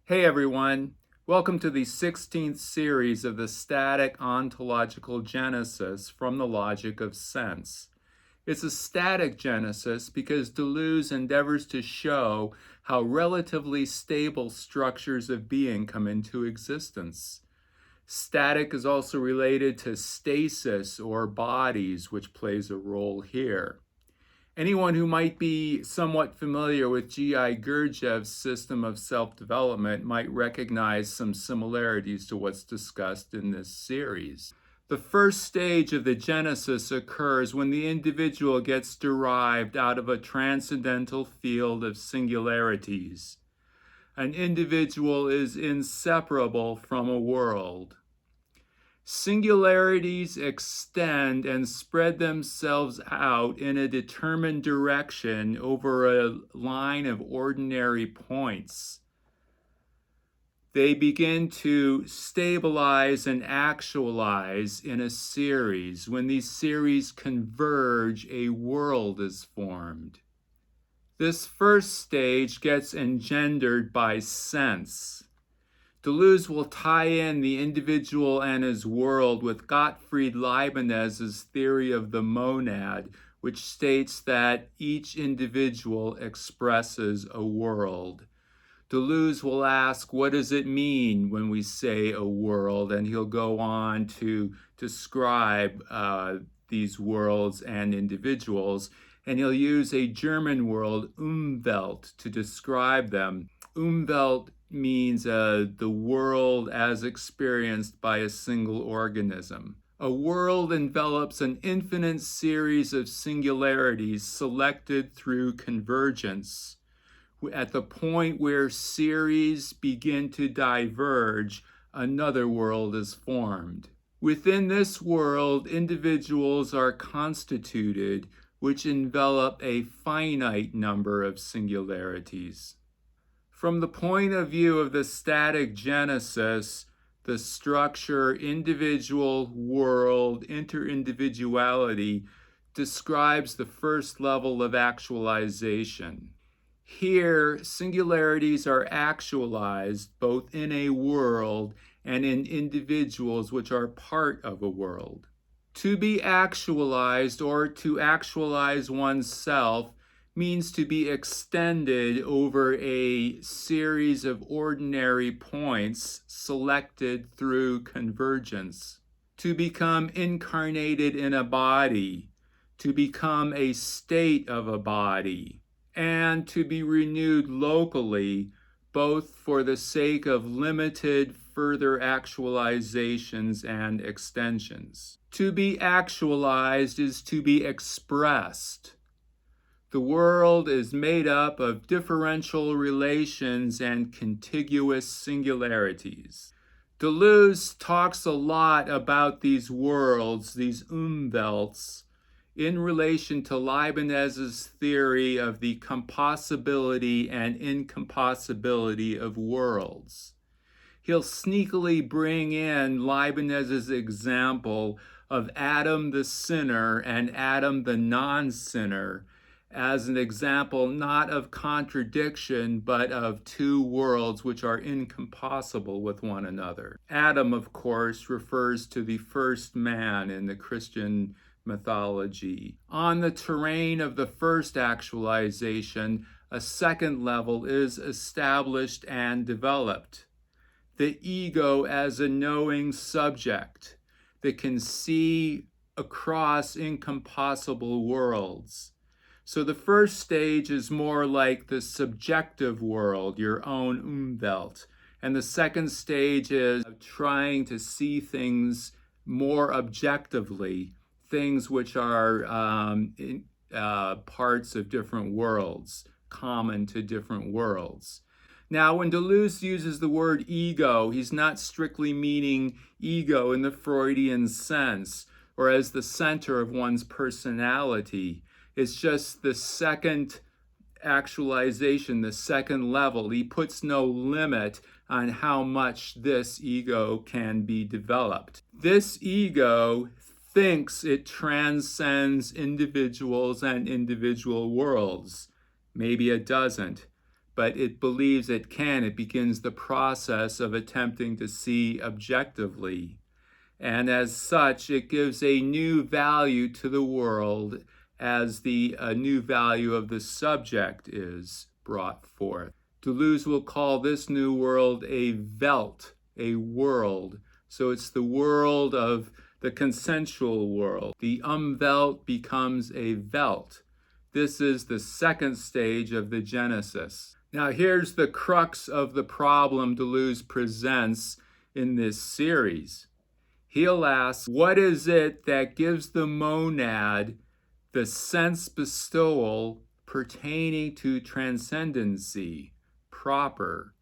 Hey everyone, welcome to the 16th series of the static ontological genesis from the logic of sense. It's a static genesis because Deleuze endeavors to show how relatively stable structures of being come into existence. Static is also related to stasis or bodies, which plays a role here. Anyone who might be somewhat familiar with G.I. Gurdjieff's system of self-development might recognize some similarities to what's discussed in this series. The first stage of the genesis occurs when the individual gets derived out of a transcendental field of singularities. An individual is inseparable from a world. Singularities extend and spread themselves out in a determined direction over a line of ordinary points. They begin to stabilize and actualize in a series. When these series converge, a world is formed. This first stage gets engendered by sense. Deleuze will tie in the individual and his world with Gottfried Leibnez's theory of the monad, which states that each individual expresses a world. Deleuze will ask, what does it mean when we say a world? And he'll go on to describe these worlds and individuals. And he'll use a German word, umwelt, to describe them. Umwelt means the world as experienced by a single organism. A world envelops an infinite series of singularities selected through convergence. At the point where series begin to diverge, another world is formed. Within this world, individuals are constituted, which envelop a finite number of singularities. From the point of view of the static genesis, the structure individual, world, interindividuality describes the first level of actualization. Here, singularities are actualized both in a world and in individuals which are part of a world. To be actualized or to actualize oneself means to be extended over a series of ordinary points selected through convergence. To become incarnated in a body, to become a state of a body, and to be renewed locally, both for the sake of limited further actualizations and extensions. To be actualized is to be expressed. The world is made up of differential relations and contiguous singularities. Deleuze talks a lot about these worlds, these umwelts, in relation to Leibnez's theory of the compossibility and incompossibility of worlds. He'll sneakily bring in Leibnez's example of Adam the sinner and Adam the non-sinner as an example not of contradiction, but of two worlds which are incompossible with one another. Adam, of course, refers to the first man in the Christian mythology. On the terrain of the first actualization, a second level is established and developed. The ego as a knowing subject that can see across incompossible worlds. So the first stage is more like the subjective world, your own umwelt. And the second stage is trying to see things more objectively, things which are parts of different worlds, common to different worlds. Now, when Deleuze uses the word ego, he's not strictly meaning ego in the Freudian sense, or as the center of one's personality. It's just the second actualization, the second level. He puts no limit on how much this ego can be developed. This ego thinks it transcends individuals and individual worlds. Maybe it doesn't. but it believes it can. It begins the process of attempting to see objectively. And as such, it gives a new value to the world as the new value of the subject is brought forth. Deleuze will call this new world a welt, a world. So it's the world of the consensual world. The umwelt becomes a welt. This is the second stage of the Genesis. Now here's the crux of the problem Deleuze presents in this series. He'll ask, what is it that gives the monad the sense bestowal pertaining to transcendency proper,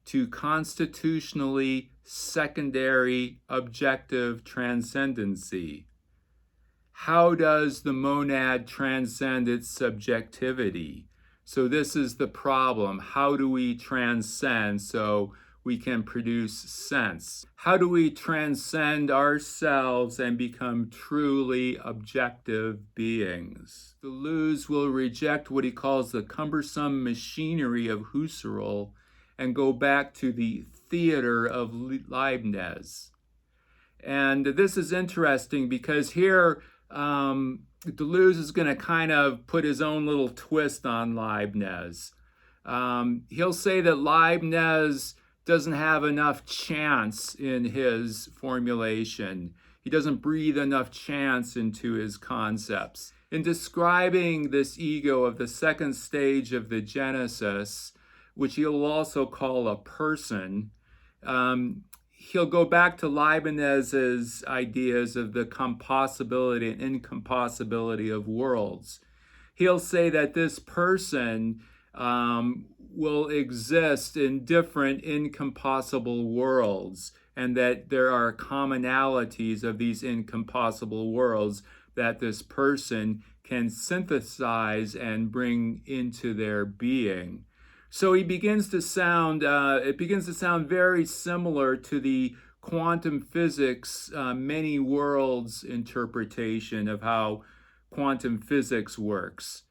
to constitutionally secondary objective transcendency? How does the monad transcend its subjectivity? So this is the problem. How do we transcend so we can produce sense? How do we transcend ourselves and become truly objective beings? Deleuze will reject what he calls the cumbersome machinery of Husserl and go back to the theater of Leibnez. And this is interesting because here Deleuze is going to kind of put his own little twist on Leibniz. He'll say that Leibniz doesn't have enough chance in his formulation. He doesn't breathe enough chance into his concepts. In describing this ego of the second stage of the Genesis, which he'll also call a person, he'll go back to Leibniz's ideas of the compossibility and incompossibility of worlds. He'll say that this person will exist in different incompossible worlds, and that there are commonalities of these incompossible worlds that this person can synthesize and bring into their being. So it begins to sound very similar to the quantum physics many worlds interpretation of how quantum physics works.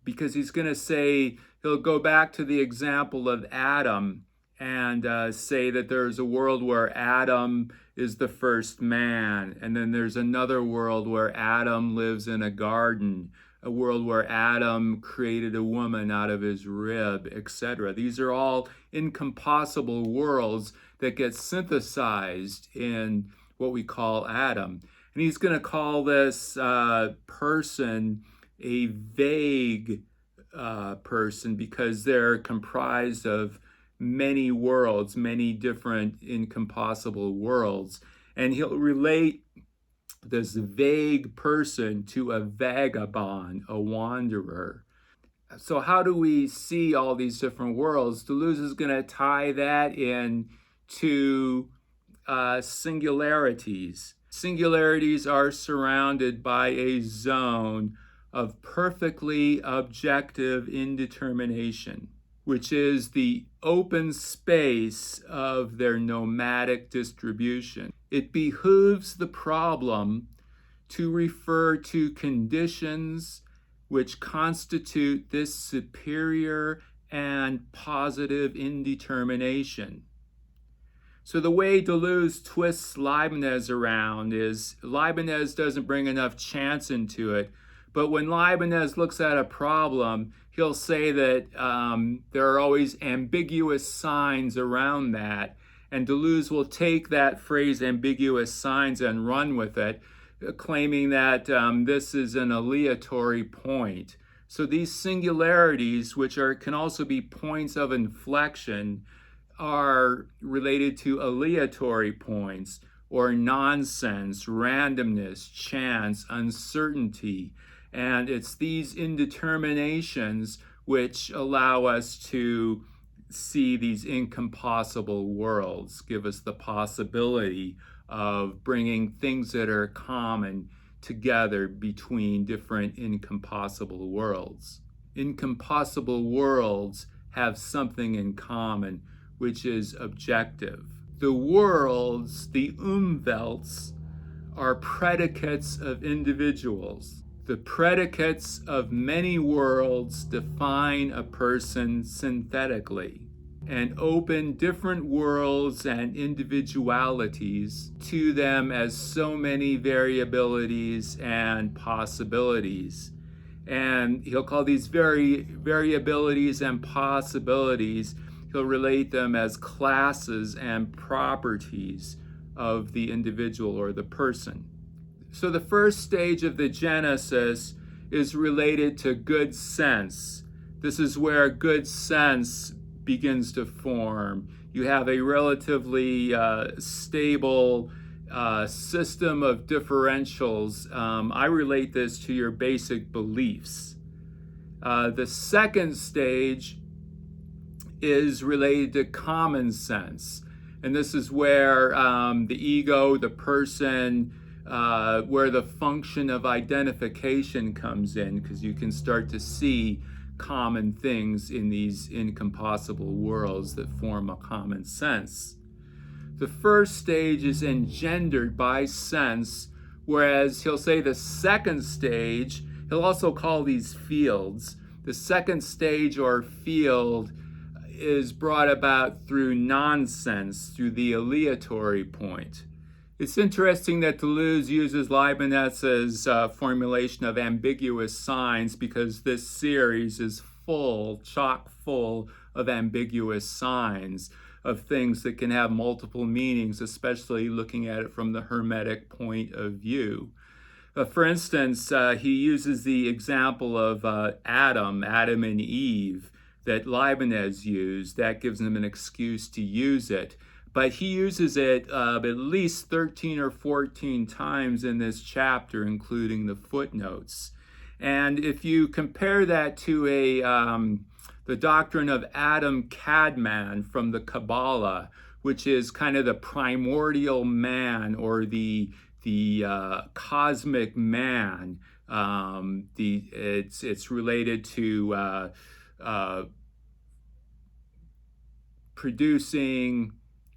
Because he's going to say, he'll go back to the example of Adam and say that there's a world where Adam is the first man, and then there's another world where Adam lives in a garden, a world where Adam created a woman out of his rib, etc. These are all incompossible worlds that get synthesized in what we call Adam. And he's going to call this person a vague person because they're comprised of many worlds, many different incompossible worlds. And he'll relate this vague person to a vagabond, a wanderer. So how do we see all these different worlds? Deleuze is going to tie that in to singularities. Singularities are surrounded by a zone of perfectly objective indetermination, which is the open space of their nomadic distribution. It behooves the problem to refer to conditions which constitute this superior and positive indetermination. So the way Deleuze twists Leibniz around is Leibniz doesn't bring enough chance into it, but when Leibniz looks at a problem, he'll say that there are always ambiguous signs around that, and Deleuze will take that phrase ambiguous signs and run with it, claiming that this is an aleatory point. So these singularities, which can also be points of inflection, are related to aleatory points or nonsense, randomness, chance, uncertainty. And it's these indeterminations which allow us to see these incompossible worlds, give us the possibility of bringing things that are common together between different incompossible worlds. Incompossible worlds have something in common, which is objective. The worlds, the umwelts, are predicates of individuals. The predicates of many worlds define a person synthetically and open different worlds and individualities to them as so many variabilities and possibilities. And he'll call these variabilities and possibilities, he'll relate them as classes and properties of the individual or the person. So the first stage of the Genesis is related to good sense. This is where good sense begins to form. You have a relatively stable system of differentials. I relate this to your basic beliefs. The second stage is related to common sense. And this is where the ego, the person, where the function of identification comes in, because you can start to see common things in these incompossible worlds that form a common sense. The first stage is engendered by sense, whereas he'll say the second stage, he'll also call these fields. The second stage or field is brought about through nonsense, through the aleatory point. It's interesting that Deleuze uses Leibnez's formulation of ambiguous signs, because this series is full, chock full of ambiguous signs, of things that can have multiple meanings, especially looking at it from the Hermetic point of view. For instance, he uses the example of Adam and Eve that Leibniz used. That gives him an excuse to use it. But he uses it at least 13 or 14 times in this chapter, including the footnotes. And if you compare that to the doctrine of Adam Kadmon from the Kabbalah, which is kind of the primordial man, or the cosmic man, it's related to producing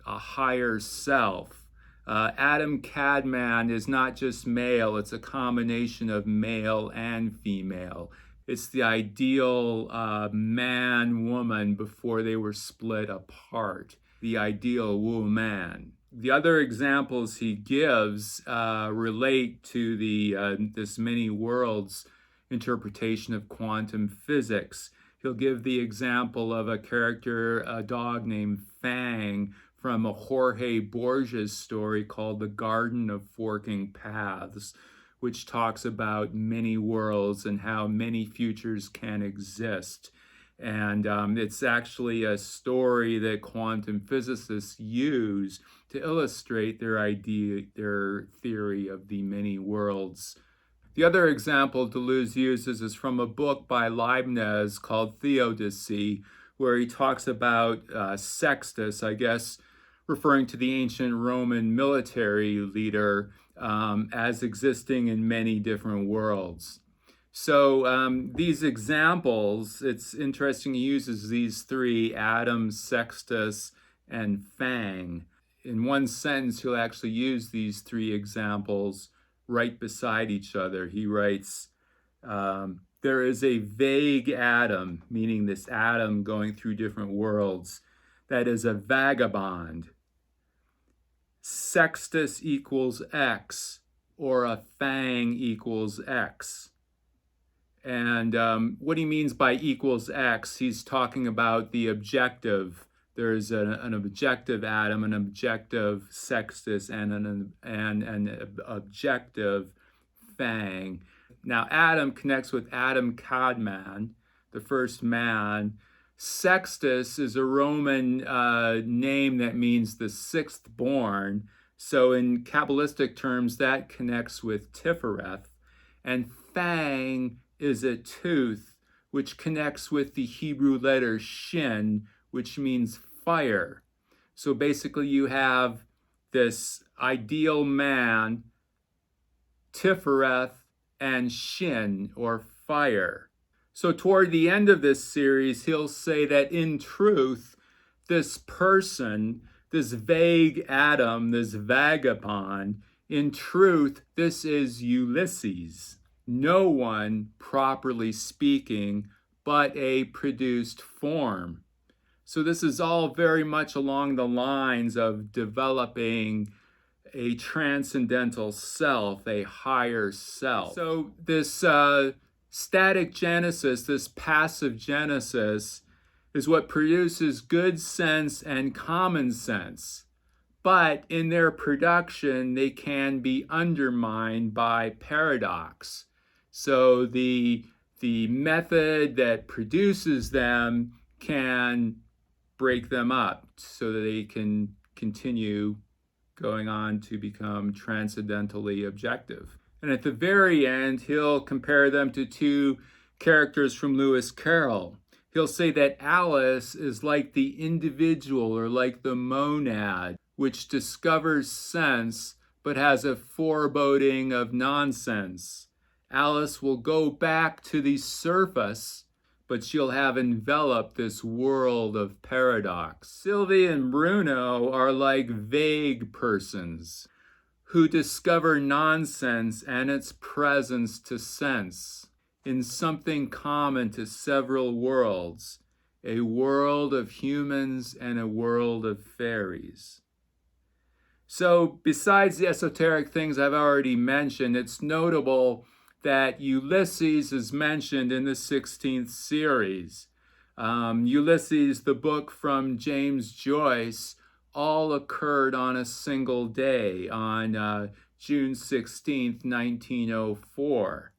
a higher self. Adam Kadmon is not just male, it's a combination of male and female. It's the ideal man-woman before they were split apart, the ideal woman. The other examples he gives relate to this many worlds interpretation of quantum physics. He'll give the example of a character, a dog named Fang, from a Jorge Borges story called The Garden of Forking Paths, which talks about many worlds and how many futures can exist. And it's actually a story that quantum physicists use to illustrate their theory of the many worlds. The other example Deleuze uses is from a book by Leibnez called Theodicy, where he talks about Sextus, I guess referring to the ancient Roman military leader, as existing in many different worlds. So these examples, it's interesting he uses these three, Adam, Sextus, and Fang. In one sentence, he'll actually use these three examples right beside each other. He writes, there is a vague atom, meaning this atom going through different worlds, that is a vagabond. Sextus equals X, or a Fang equals X. And what he means by equals X, he's talking about the objective. There's an objective atom, an objective Sextus, and an objective Fang. Now, Adam connects with Adam Kadmon, the first man. Sextus is a Roman name that means the sixth born. So in Kabbalistic terms, that connects with Tifereth. And Fang is a tooth, which connects with the Hebrew letter Shin, which means fire. So basically you have this ideal man, Tifereth, and Shin, or fire. So toward the end of this series, he'll say that in truth, this person, this vague atom, this vagabond, in truth, this is Ulysses. no one, properly speaking, but a produced form. So this is all very much along the lines of developing a transcendental self, a higher self. So this static genesis, this passive genesis, is what produces good sense and common sense. But in their production, they can be undermined by paradox. So the method that produces them can break them up so that they can continue going on to become transcendentally objective. And at the very end, he'll compare them to two characters from Lewis Carroll. He'll say that Alice is like the individual or like the monad, which discovers sense but has a foreboding of nonsense. Alice will go back to the surface, but she'll have enveloped this world of paradox. Sylvie and Bruno are like vague persons who discover nonsense and its presence to sense in something common to several worlds, a world of humans and a world of fairies. So besides the esoteric things I've already mentioned, it's notable that Ulysses is mentioned in the 16th series. Ulysses, the book from James Joyce, all occurred on a single day, on June 16th, 1904.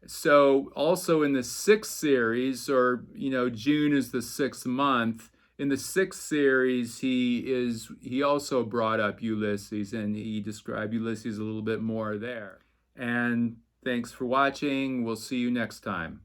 So also in the 6th series, or June is the 6th month, in the 6th series, he also brought up Ulysses, and he described Ulysses a little bit more there. And thanks for watching. We'll see you next time.